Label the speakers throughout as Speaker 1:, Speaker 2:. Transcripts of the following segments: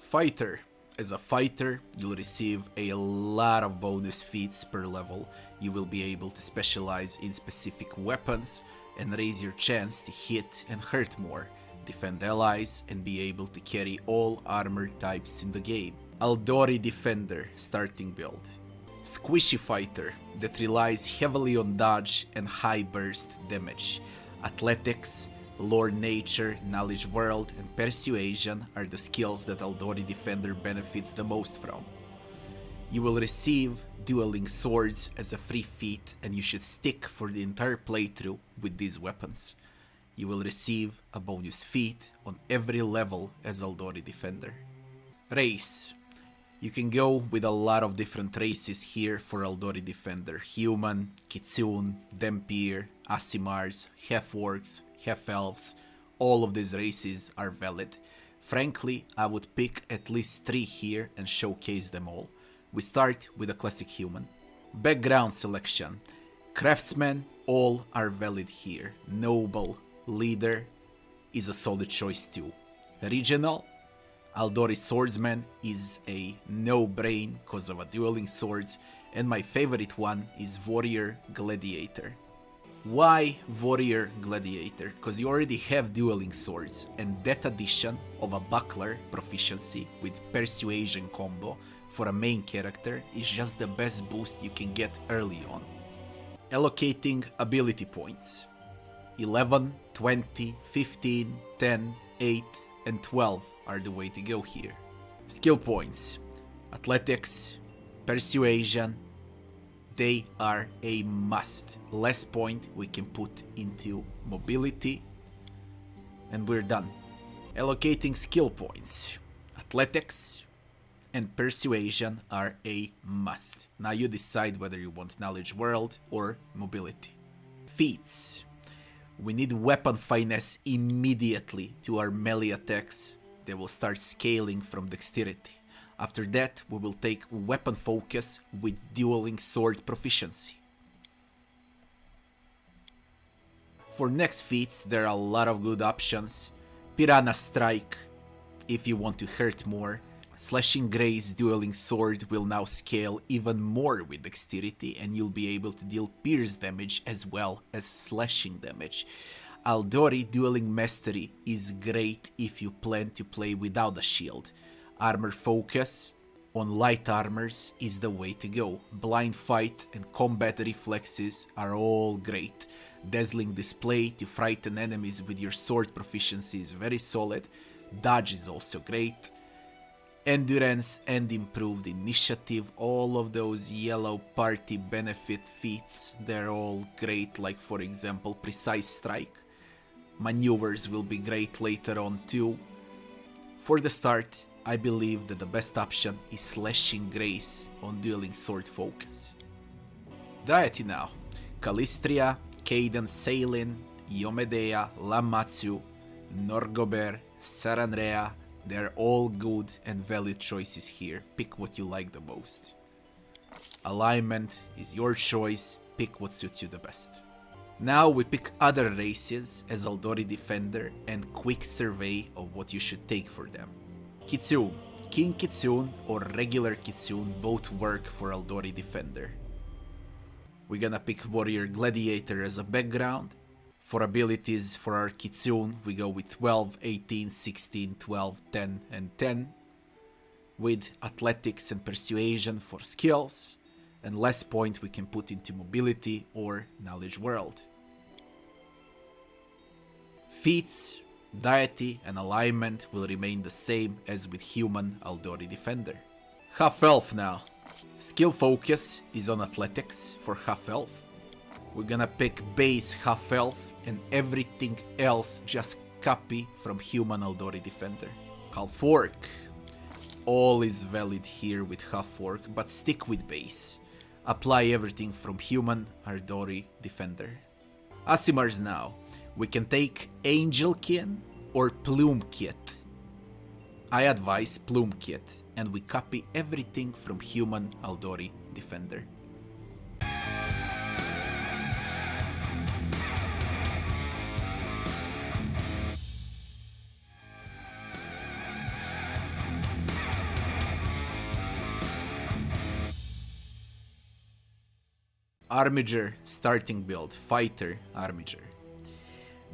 Speaker 1: Fighter. As a fighter, you'll receive a lot of bonus feats per level. You will be able to specialize in specific weapons and raise your chance to hit and hurt more, defend allies, and be able to carry all armor types in the game. Aldori Defender starting build. Squishy fighter that relies heavily on dodge and high burst damage. Athletics, Lore Nature, Knowledge World, and Persuasion are the skills that Aldori Defender benefits the most from. You will receive Dueling Swords as a free feat, and you should stick for the entire playthrough with these weapons. You will receive a bonus feat on every level as Aldori Defender. Race. You can go with a lot of different races here for Aldori Defender. Human, Kitsune, Dhampir, Aasimars, Half-Orcs, Half-Elves. All of these races are valid. Frankly, I would pick at least 3 here and showcase them all. We start with a classic human. Background selection. Craftsmen, all are valid here. Noble, Leader is a solid choice too. Regional, Aldori Swordsman is a no-brain because of a dueling swords, and my favorite one is Warrior Gladiator. Why Warrior Gladiator? Because you already have dueling swords, and that addition of a buckler proficiency with persuasion combo for a main character is just the best boost you can get early on. Allocating ability points. 11, 20, 15, 10, 8, and 12 are the way to go here. Skill points. Athletics, Persuasion, they are a must. Less point we can put into mobility, and we're done. Allocating skill points. Athletics and Persuasion are a must. Now you decide whether you want Knowledge World or mobility. Feats. We need weapon finesse immediately to our melee attacks. They will start scaling from dexterity. After that, we will take weapon focus with dueling sword proficiency. For next feats, there are a lot of good options. Piranha Strike, if you want to hurt more. Slashing Grace dueling sword will now scale even more with dexterity, and you'll be able to deal pierce damage as well as slashing damage. Aldori dueling mastery is great if you plan to play without a shield. Armor focus on light armors is the way to go. Blind fight and combat reflexes are all great. Dazzling display to frighten enemies with your sword proficiency is very solid. Dodge is also great. Endurance and improved initiative, all of those yellow party benefit feats, they're all great, like for example Precise Strike. Maneuvers will be great later on too. For the start, I believe that the best option is Slashing Grace on dueling sword focus. Deity now. Calistria, Caden Sailin, Yomedea, Lamatsu, Norgober, Saranrea, they're all good and valid choices here. Pick what you like the most. Alignment is your choice, pick what suits you the best. Now we pick other races as Aldori Defender and quick survey of what you should take for them. Kitsune. King Kitsune or regular Kitsune both work for Aldori Defender. We're gonna pick Warrior Gladiator as a background. For abilities for our Kitsune, we go with 12, 18, 16, 12, 10, and 10. With Athletics and Persuasion for skills. And less point we can put into mobility or Knowledge World. Feats, deity, and alignment will remain the same as with human Aldori Defender. Half-Elf now. Skill focus is on Athletics for Half-Elf. We're gonna pick base Half-Elf and everything else just copy from human Aldori Defender. Half-Orc. All is valid here with Half-Orc, but stick with base. Apply everything from human Aldori Defender. Aasimars now. We can take Angelkin or Plume Kit. I advise Plume Kit, and we copy everything from human Aldori Defender. Armiger starting build, Fighter Armiger.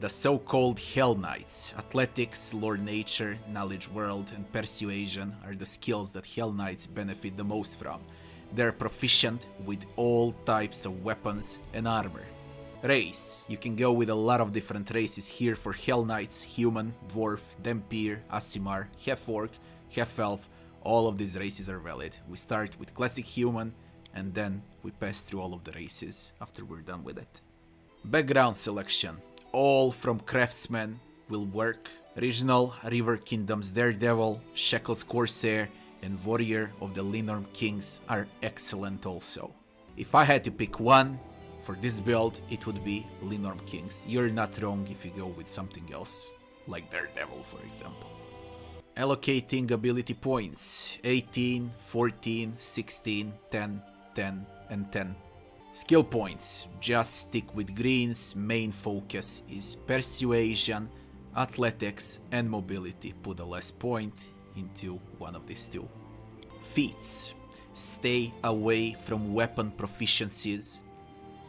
Speaker 1: The so-called Hellknights, Athletics, Lore Nature, Knowledge World, and Persuasion are the skills that Hellknights benefit the most from. They're proficient with all types of weapons and armor. Race. You can go with a lot of different races here for Hellknights, Human, Dwarf, Dhampir, Aasimar, Half-Orc, Half-Elf. All of these races are valid. We start with Classic Human, and then we pass through all of the races after we're done with it. Background selection. All from Craftsman will work. Regional, River Kingdoms Daredevil, Shackles Corsair, and Warrior of the Linorm Kings are excellent also. If I had to pick one for this build, it would be Linorm Kings. You're not wrong if you go with something else, like Daredevil for example. Allocating ability points, 18, 14, 16, 10, 10, and 10. Skill points, just stick with greens. Main focus is Persuasion, Athletics, and Mobility. Put a less point into one of these two. Feats, stay away from weapon proficiencies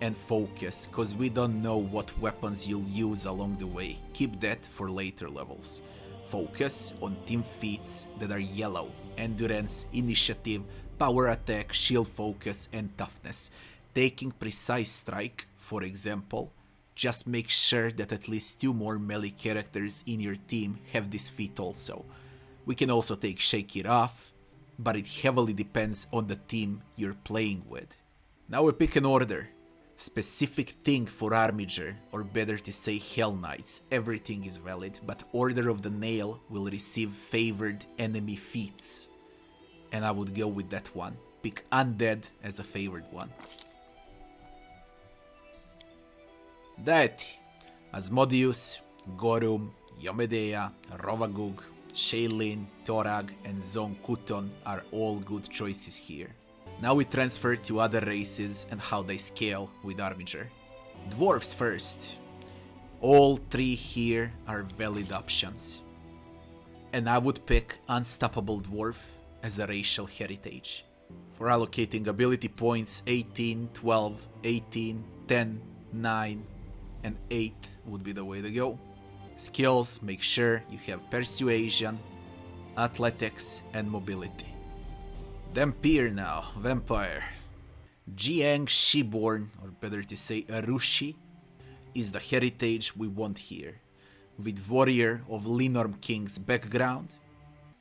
Speaker 1: and focus, cause we don't know what weapons you'll use along the way. Keep that for later levels. Focus on team feats that are yellow: Endurance, Initiative, Power Attack, Shield Focus, and Toughness. Taking Precise Strike, for example, just make sure that at least 2 more melee characters in your team have this feat also. We can also take Shake It Off, but it heavily depends on the team you're playing with. Now we pick an order. Specific thing for Armiger, or better to say Hellknights, everything is valid, but Order of the Nail will receive favored enemy feats. And I would go with that one. Pick Undead as a favored one. Deity. Asmodeus, Gorum, Yomedea, Rovagug, Shaylin, Torag, and Zon Kuton are all good choices here. Now we transfer to other races and how they scale with Armiger. Dwarves first. All 3 here are valid options. And I would pick Unstoppable Dwarf as a racial heritage. For allocating ability points, 18, 12, 18, 10, 9, and 8 would be the way to go. Skills, make sure you have Persuasion, Athletics, and Mobility. Dhampir now, Vampire. Jiang Shiborn, or better to say Arushi, is the heritage we want here, with Warrior of Linorm King's background,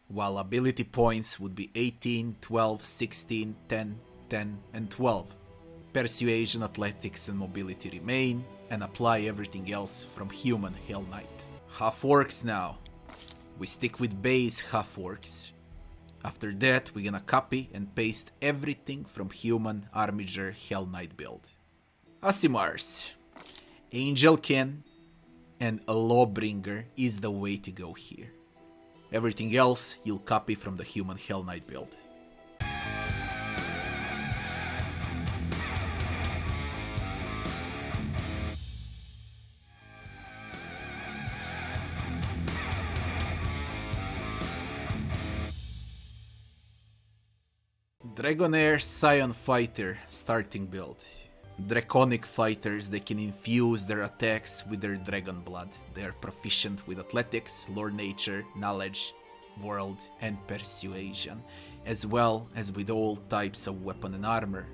Speaker 1: while ability points would be 18, 12, 16, 10, 10, and 12. Persuasion, Athletics, and Mobility remain, and apply everything else from Human Hellknight. Half-Orcs now. We stick with base Half-Orcs. After that, we're gonna copy and paste everything from Human Armiger Hellknight build. Aasimars. Angelkin and a Lawbringer is the way to go here. Everything else you'll copy from the Human Hellknight build. Dragonheir Scion Fighter starting build. Draconic fighters, they can infuse their attacks with their dragon blood. They are proficient with Athletics, Lore Nature, Knowledge, World, and Persuasion, as well as with all types of weapon and armor.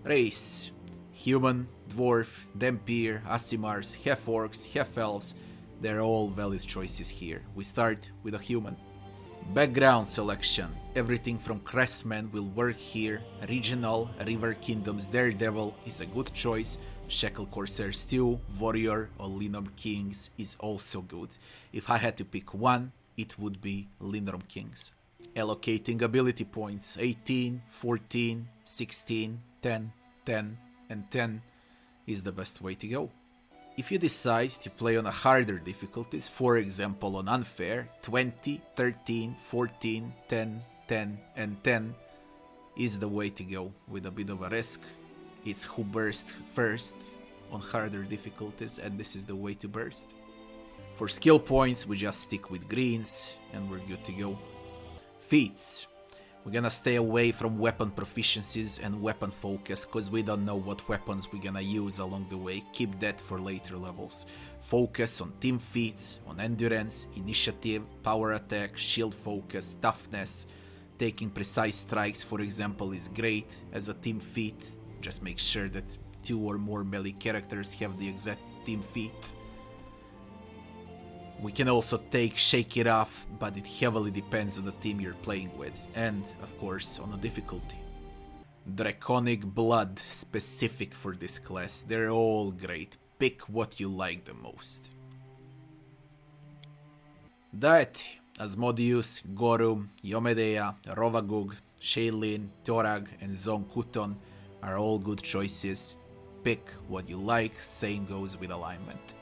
Speaker 1: Race. Human, Dwarf, Dhampir, Aasimars, Half-Orcs, Half-Elves, they're all valid choices here. We start with a Human. Background selection. Everything from Craftsman will work here. Regional, River Kingdoms Daredevil is a good choice. Shackle Corsairs too. Warrior or Linorm Kings is also good. If I had to pick one, it would be Linorm Kings. Allocating ability points, 18, 14, 16, 10, 10, and 10 is the best way to go. If you decide to play on a harder difficulties, for example on Unfair, 20, 13, 14, 10, 10, and 10 is the way to go with a bit of a risk. It's who bursts first on harder difficulties, and this is the way to burst. For skill points, we just stick with greens and we're good to go. Feats. We're gonna stay away from weapon proficiencies and weapon focus, cause we don't know what weapons we're gonna use along the way. Keep that for later levels. Focus on team feats, on endurance, initiative, power attack, shield focus, toughness. Taking precise strikes, for example, is great as a team feat. Just make sure that 2 or more melee characters have the exact team feat. We can also take Shake It Off, but it heavily depends on the team you're playing with, and of course on the difficulty. Draconic Blood, specific for this class, they're all great. Pick what you like the most. Deity: Asmodeus, Gorum, Yomedea, Rovagug, Shailin, Torag, and Zon Kuton are all good choices. Pick what you like, same goes with alignment.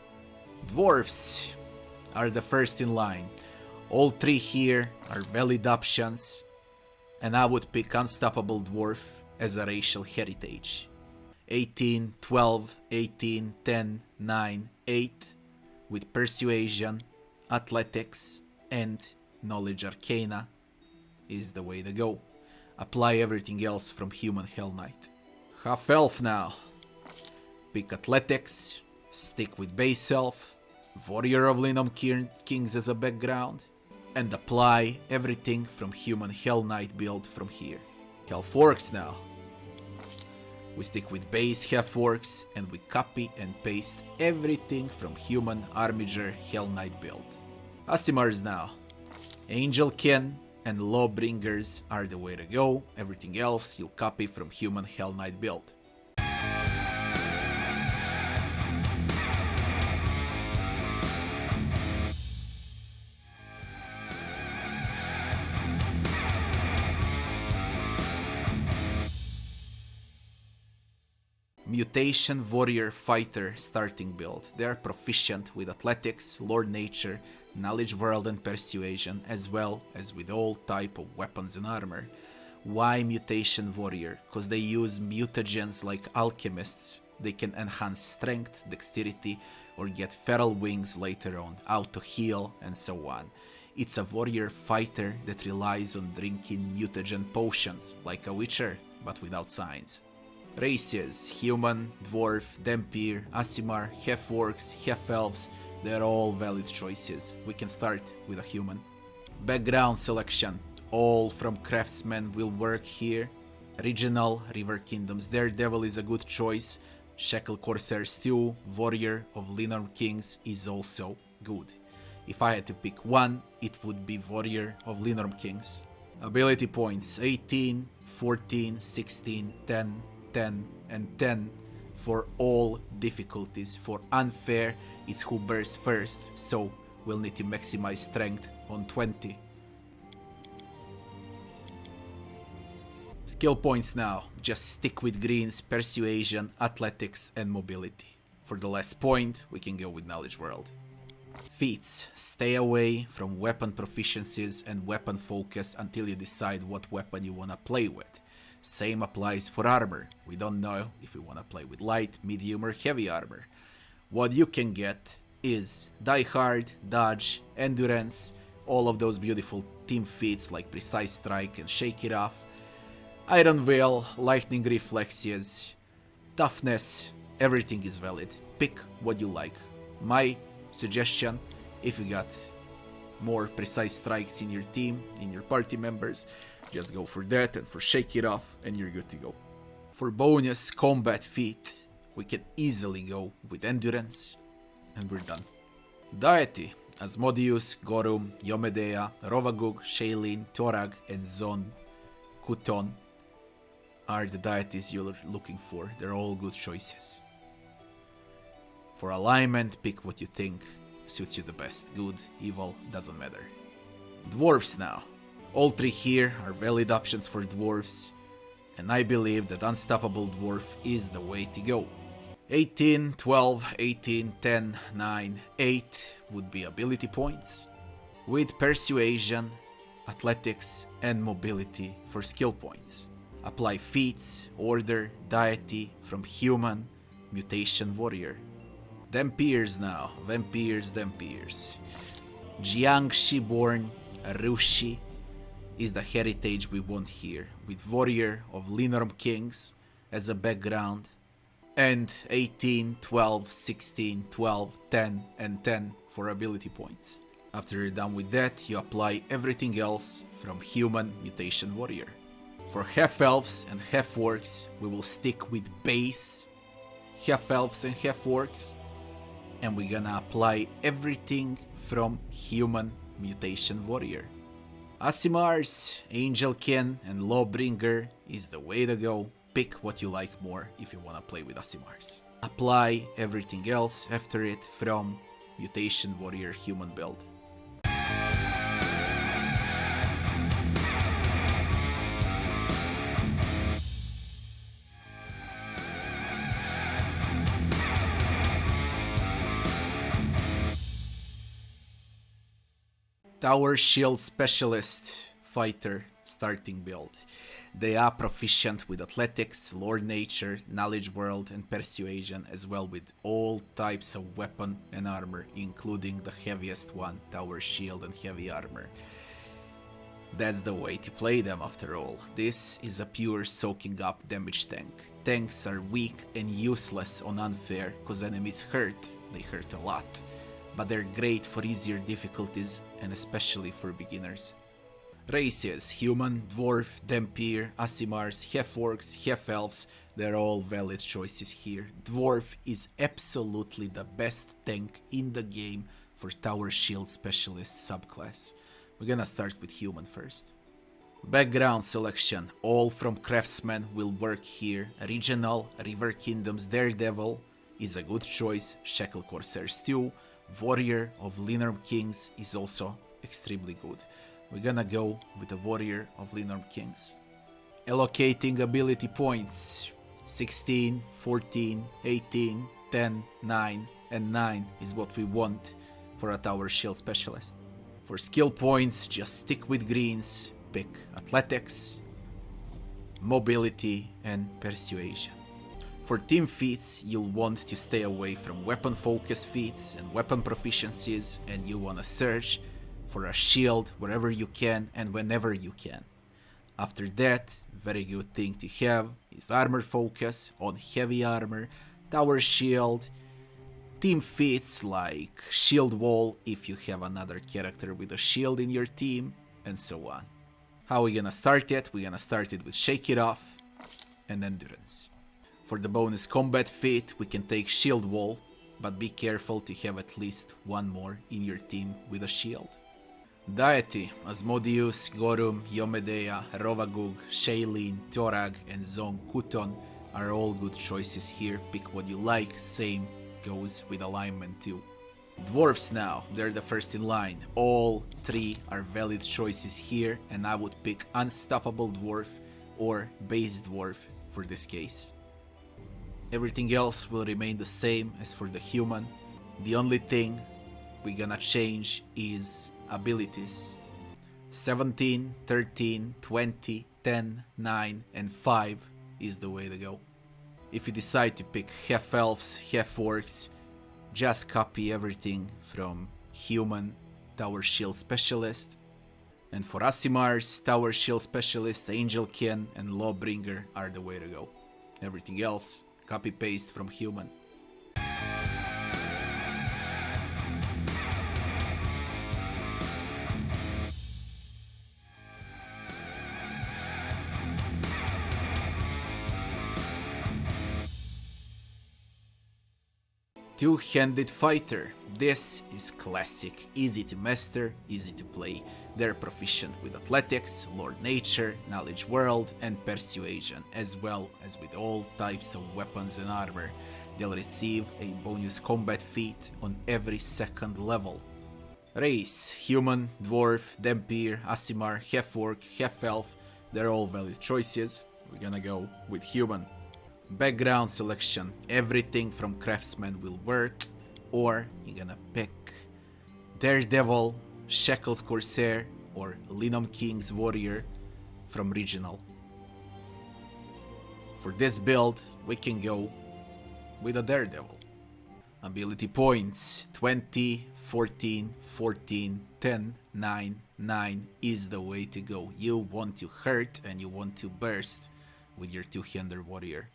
Speaker 1: Dwarves are the first in line. All 3 here are valid options, and I would pick Unstoppable Dwarf as a racial heritage. 18, 12, 18, 10, 9, 8 with Persuasion, Athletics, and Knowledge Arcana is the way to go. Apply everything else from Human Hellknight. Half Elf now. Pick Athletics, stick with Base Elf, Warrior of Linum Kings as a background, and apply everything from Human Hellknight build from here. Half-Orcs now. We stick with base Half-Orcs and we copy and paste everything from Human Armiger Hellknight build. Aasimars now. Angel Ken and Lawbringers are the way to go, everything else you'll copy from Human Hellknight build. Mutation Warrior Fighter starting build. They are proficient with Athletics, Lord Nature, Knowledge World and Persuasion, as well as with all type of weapons and armor. Why Mutation Warrior? Because they use mutagens like alchemists. They can enhance strength, dexterity, or get feral wings later on, auto heal, and so on. It's a warrior fighter that relies on drinking mutagen potions, like a witcher, but without signs. Races: Human, Dwarf, Dhampir, Aasimar, Half-Orcs, Half-Elves, they're all valid choices. We can start with a human. Background selection: all from Craftsmen will work here. Regional: River Kingdoms, Daredevil is a good choice. Shackle Corsairs 2, Warrior of Linum Kings is also good. If I had to pick one, it would be Warrior of Linum Kings. Ability points: 18, 14, 16, 10, 10, and 10 for all difficulties. For unfair, it's who bursts first, so we'll need to maximize strength on 20. Skill points now. Just stick with greens: Persuasion, Athletics, and Mobility. For the last point, we can go with Knowledge World. Feats: stay away from weapon proficiencies and weapon focus until you decide what weapon you wanna play with. Same applies for armor. We don't know if we wanna play with light, medium, or heavy armor. What you can get is Die Hard, Dodge, Endurance, all of those beautiful team feats like Precise Strike and Shake It Off, Iron Veil, Lightning Reflexes, Toughness, everything is valid. Pick what you like. My suggestion, if you got more Precise Strikes in your team, in your party members, just go for that and for Shake It Off and you're good to go. For bonus combat feat, we can easily go with Endurance and we're done. Deity: Asmodeus, Gorum, Yomedea, Rovagug, Shailin, Torag, and Zon Kuton are the deities you're looking for. They're all good choices. For alignment, pick what you think suits you the best. Good, evil, doesn't matter. Dwarves now. All 3 here are valid options for dwarves, and I believe that Unstoppable Dwarf is the way to go. 18, 12, 18, 10, 9, 8 would be ability points, with Persuasion, Athletics, and Mobility for skill points. Apply feats, order, deity from Human, Mutation Warrior. Dhampirs now. Vampires. Jiangshi born Rushi is the heritage we want here, with Warrior of Linorm Kings as a background, and 18, 12, 16, 12, 10 and 10 for ability points. After you're done with that, you apply everything else from Human Mutation Warrior. For Half-Elves and Half-Orcs, we will stick with base Half-Elves and Half-Orcs, and we're gonna apply everything from Human Mutation Warrior. Aasimars, Angelkin and Lawbringer is the way to go. Pick what you like more if you wanna play with Aasimars. Apply everything else after it from Mutation Warrior Human build. Tower Shield Specialist Fighter starting build. They are proficient with Athletics, Lord Nature, Knowledge World and Persuasion, as well with all types of weapon and armor, including the heaviest one, Tower Shield and Heavy Armor. That's the way to play them after all. This is a pure soaking up damage tank. Tanks are weak and useless on unfair, cause enemies hurt, they hurt a lot. But they're great for easier difficulties and especially for beginners. Races: Human, Dwarf, Dhampir, Aasimars, Half-Orcs, Half-Elves, they're all valid choices here. Dwarf is absolutely the best tank in the game for Tower Shield Specialist subclass. We're gonna start with Human first. Background selection, all from Craftsman will work here. Regional, River Kingdoms Daredevil is a good choice, Shackle Corsairs too. Warrior of Linorm Kings is also extremely good. We're gonna go with the Warrior of Linorm Kings. Allocating ability points: 16, 14, 18, 10, 9 and 9 is what we want for a Tower Shield Specialist. For skill points, just stick with greens, pick Athletics, Mobility and Persuasion. For team feats, you'll want to stay away from weapon focus feats and weapon proficiencies, and you wanna search for a shield wherever you can and whenever you can. After that, very good thing to have is armor focus on heavy armor, tower shield, team feats like shield wall if you have another character with a shield in your team, and so on. How are we gonna start it? We're gonna start it with Shake It Off and Endurance. For the bonus combat feat, we can take Shield Wall, but be careful to have at least one more in your team with a shield. Deity: Asmodeus, Gorum, Yomedea, Rovagug, Shailene, Torag and Zong Kuton are all good choices here. Pick what you like, same goes with alignment too. Dwarfs now, they're the first in line. All three are valid choices here, and I would pick Unstoppable Dwarf or Base Dwarf for this case. Everything else will remain the same as for the human. The only thing we're gonna change is abilities. 17, 13, 20, 10, 9 and 5 is the way to go. If you decide to pick half-elves, half-orcs, just copy everything from Human, Tower Shield Specialist. And for Aasimars, Tower Shield Specialist, Angelkin and Lawbringer are the way to go. Everything else, copy-paste from Human. Two-handed fighter. This is classic, easy to master, easy to play. They're proficient with Athletics, Lord Nature, Knowledge World and Persuasion, as well as with all types of weapons and armor. They'll receive a bonus combat feat on every second level. Race: Human, Dwarf, Dhampir, Aasimar, Half-Orc, Half-Elf, they're all valid choices. We're gonna go with Human. Background selection, everything from Craftsman will work, or you're gonna pick Daredevil, Shackles Corsair, or Linorm King's Warrior from Regional. For this build, we can go with a Daredevil. Ability points: 20, 14, 14, 10, 9, 9 is the way to go. You want to hurt and you want to burst with your two-hander warrior.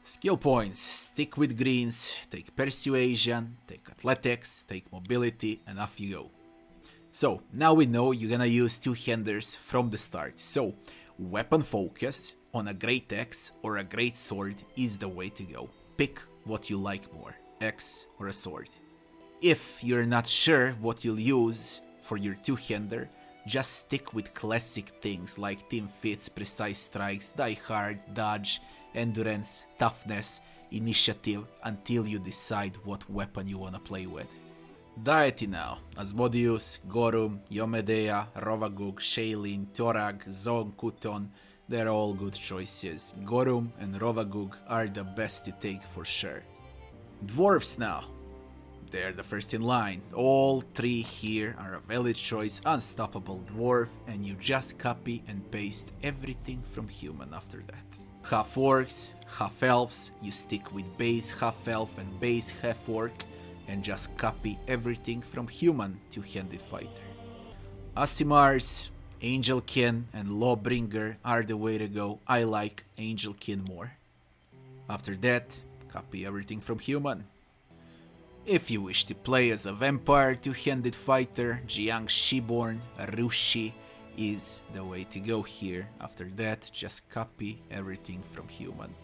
Speaker 1: Skill points. Stick with greens, take persuasion, take athletics, take mobility, and off you go. So now we know you're gonna use two-handers from the start. So weapon focus on a great axe or a great sword is the way to go. Pick what you like more, axe or a sword. If you're not sure what you'll use for your two-hander, just stick with classic things like team fits, precise strikes, die hard, dodge, endurance, toughness, initiative until you decide what weapon you wanna play with. Deity now. Asmodeus, Gorum, Yomedea, Rovagug, Shailin, Torag, Zon, Kuton, they're all good choices. Gorum and Rovagug are the best to take for sure. Dwarves now. They're the first in line. All three here are a valid choice, unstoppable dwarf, and you just copy and paste everything from human after that. Half orcs, half elves, you stick with base half elf and base half orc, and just copy everything from human two-handed fighter. Aasimars, Angelkin, and Lawbringer are the way to go. I like Angelkin more. After that, copy everything from human. If you wish to play as a vampire two-handed fighter, Jiang Shiborn, Rushi is the way to go here. After that, just copy everything from human.